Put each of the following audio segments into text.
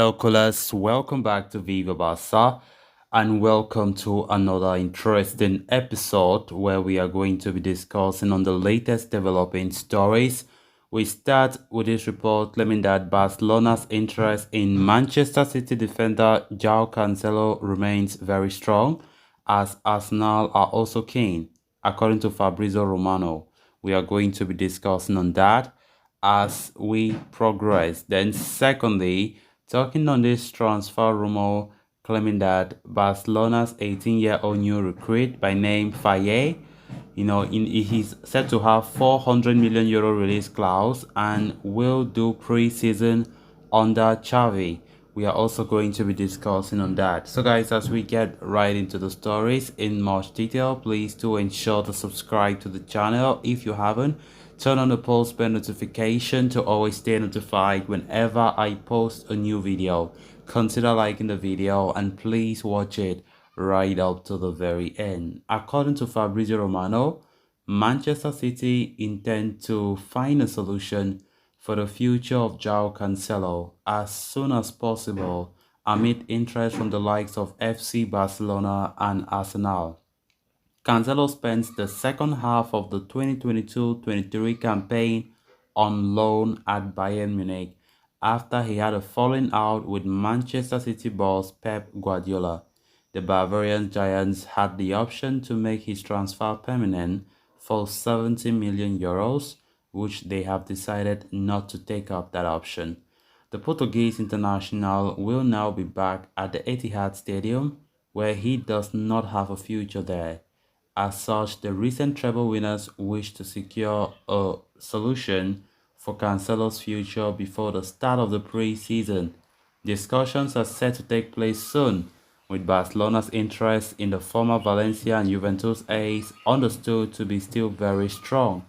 Hello, callers. Welcome back to Viva Barca and welcome to another interesting episode where we are going to be discussing on the latest developing stories. We start with this report claiming that Barcelona's interest in Manchester City defender Joao Cancelo remains very strong, as Arsenal are also keen, according to Fabrizio Romano. We are going to be discussing on that as we progress. Then, secondly, talking on this transfer rumor claiming that Barcelona's 18-year-old new recruit by name Faye, he's set to have 400 million euro release clause and will do pre-season under Xavi. We are also going to be discussing on that. So guys, as we get right into the stories in much detail, please do ensure to subscribe to the channel if you haven't. Turn on the post bell notification to always stay notified whenever I post a new video. Consider liking the video and please watch it right up to the very end. According to Fabrizio Romano, Manchester City intend to find a solution for the future of Joao Cancelo as soon as possible amid interest from the likes of FC Barcelona and Arsenal. Cancelo spent the second half of the 2022-23 campaign on loan at Bayern Munich after he had a falling out with Manchester City boss Pep Guardiola. The Bavarian Giants had the option to make his transfer permanent for 70 million euros, which they have decided not to take up that option. The Portuguese international will now be back at the Etihad Stadium, where he does not have a future there. As such, the recent treble winners wish to secure a solution for Cancelo's future before the start of the pre-season. Discussions are set to take place soon, with Barcelona's interest in the former Valencia and Juventus ace understood to be still very strong.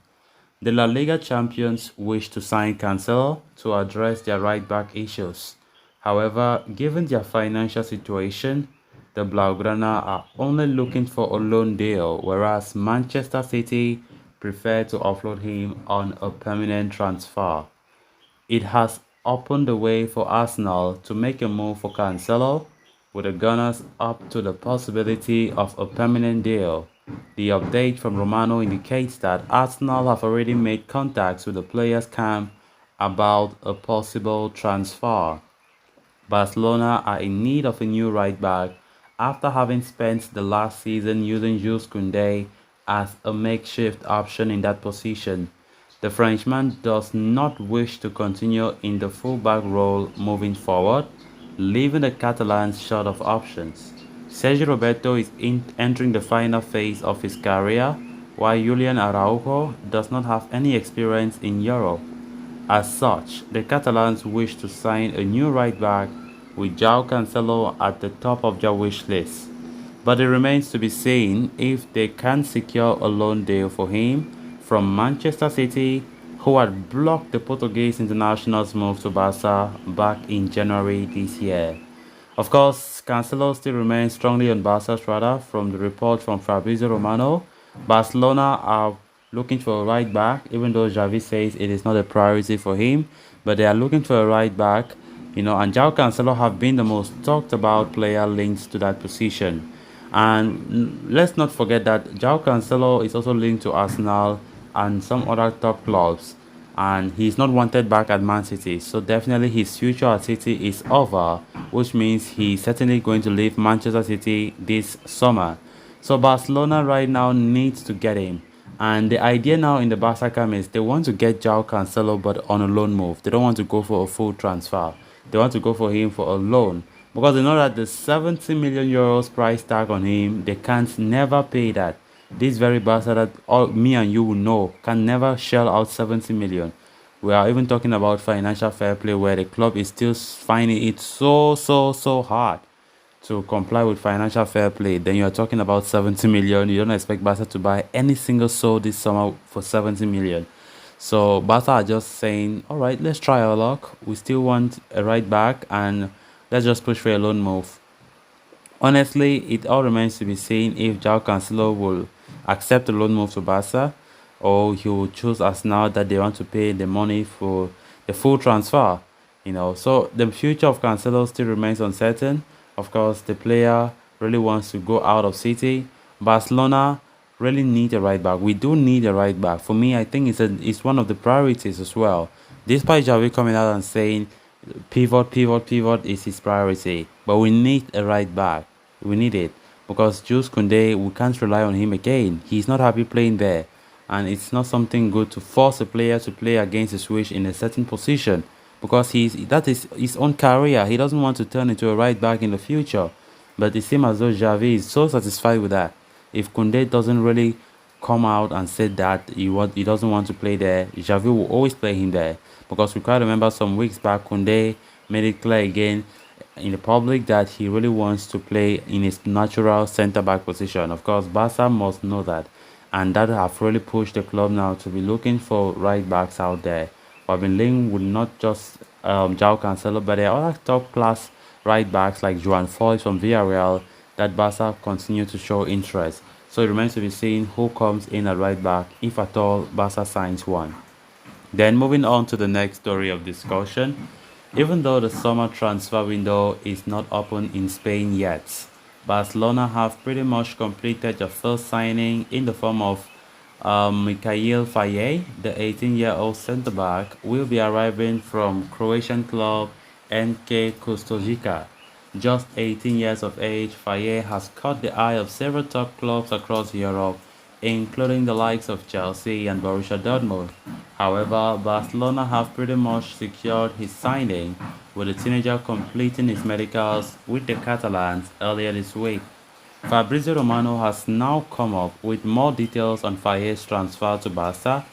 The La Liga champions wish to sign Cancelo to address their right-back issues. However, given their financial situation, the Blaugrana are only looking for a loan deal, whereas Manchester City prefer to offload him on a permanent transfer. It has opened the way for Arsenal to make a move for Cancelo, with the Gunners up to the possibility of a permanent deal. The update from Romano indicates that Arsenal have already made contacts with the players' camp about a possible transfer. Barcelona are in need of a new right back after having spent the last season using Jules Koundé as a makeshift option in that position. The Frenchman does not wish to continue in the fullback role moving forward, leaving the Catalans short of options. Sergio Roberto is entering the final phase of his career, while Julian Araujo does not have any experience in Europe. As such, the Catalans wish to sign a new right back with Joao Cancelo at the top of their wish list. But it remains to be seen if they can secure a loan deal for him from Manchester City, who had blocked the Portuguese international's move to Barca back in January this year. Of course, Cancelo still remains strongly on Barca's radar from the report from Fabrizio Romano. Barcelona are looking for a right back, even though Xavi says it is not a priority for him, but they are looking for a right back, and Joao Cancelo have been the most talked about player linked to that position. And let's not forget that Joao Cancelo is also linked to Arsenal and some other top clubs, and he's not wanted back at Man City, so definitely his future at City is over, which means he's certainly going to leave Manchester City this summer. So Barcelona right now needs to get him, and the idea now in the Barca camp is they want to get Joao Cancelo but on a loan move. They don't want to go for a full transfer. They want to go for him for a loan because they know that the 70 million euros price tag on him, they can't never pay that. This very Barca that all me and you will know can never shell out 70 million. We are even talking about financial fair play where the club is still finding it so hard to comply with financial fair play. Then you are talking about 70 million. You don't expect Barca to buy any single soul this summer for 70 million. So Barca are just saying, all right, let's try our luck. We still want a right back and let's just push for a loan move. Honestly, it all remains to be seen if Joao Cancelo will accept the loan move to Barca, or he will choose Arsenal that they want to pay the money for the full transfer. So the future of Cancelo still remains uncertain. Of course, the player really wants to go out of City. Barcelona really need a right back. We do need a right back. For me, I think it's one of the priorities as well. Despite Javi coming out and saying pivot, pivot, pivot is his priority, but we need a right back. We need it because Jules Koundé, we can't rely on him again. He's not happy playing there, and it's not something good to force a player to play against his wish in a certain position because that is his own career. He doesn't want to turn into a right back in the future. But it seems as though Xavi is so satisfied with that. If Koundé doesn't really come out and say that he doesn't want to play there, Xavi will always play him there. Because we quite remember some weeks back, Koundé made it clear again in the public that he really wants to play in his natural centre back position. Of course, Barca must know that, and that have really pushed the club now to be looking for right backs out there. I've been linked with not just Joao Cancelo, but there are other top class right backs like Joao Foy from Villarreal that Barca continue to show interest. So it remains to be seen who comes in at right back, if at all Barca signs one. Then moving on to the next story of discussion. Even though the summer transfer window is not open in Spain yet, Barcelona have pretty much completed their first signing in the form of Mikayil Faye, the 18-year-old centre-back, will be arriving from Croatian club NK Kustojica. Just 18 years of age, Faye has caught the eye of several top clubs across Europe, including the likes of Chelsea and Borussia Dortmund. However, Barcelona have pretty much secured his signing, with the teenager completing his medicals with the Catalans earlier this week. Fabrizio Romano has now come up with more details on Faye's transfer to Barca.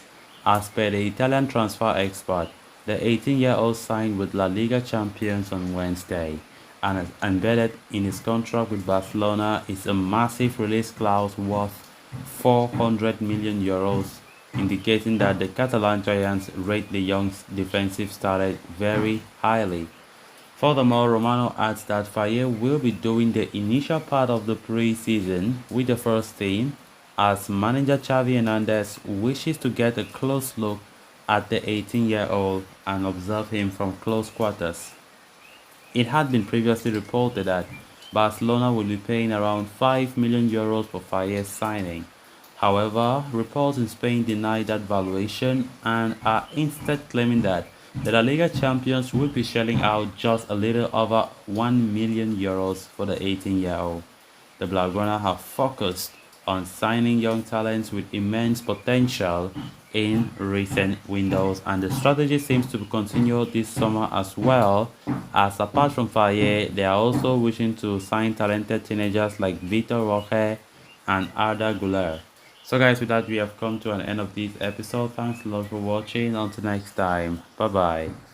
As per the Italian transfer expert, the 18-year-old signed with La Liga champions on Wednesday, and embedded in his contract with Barcelona is a massive release clause worth 400 million euros, indicating that the Catalan Giants rate the young defensive starter very highly. Furthermore, Romano adds that Faye will be doing the initial part of the pre-season with the first team, as manager Xavi Hernandez wishes to get a close look at the 18-year-old and observe him from close quarters. It had been previously reported that Barcelona will be paying around 5 million euros for Faye's signing. However, reports in Spain deny that valuation and are instead claiming that the La Liga champions will be shelling out just a little over 1 million euros for the 18-year-old. The Blaugrana have focused on signing young talents with immense potential in recent windows, and the strategy seems to continue this summer as well, as apart from Faye, they are also wishing to sign talented teenagers like Vitor Roque and Arda Güler. So guys, with that we have come to an end of this episode. Thanks a lot for watching. Until next time, bye bye.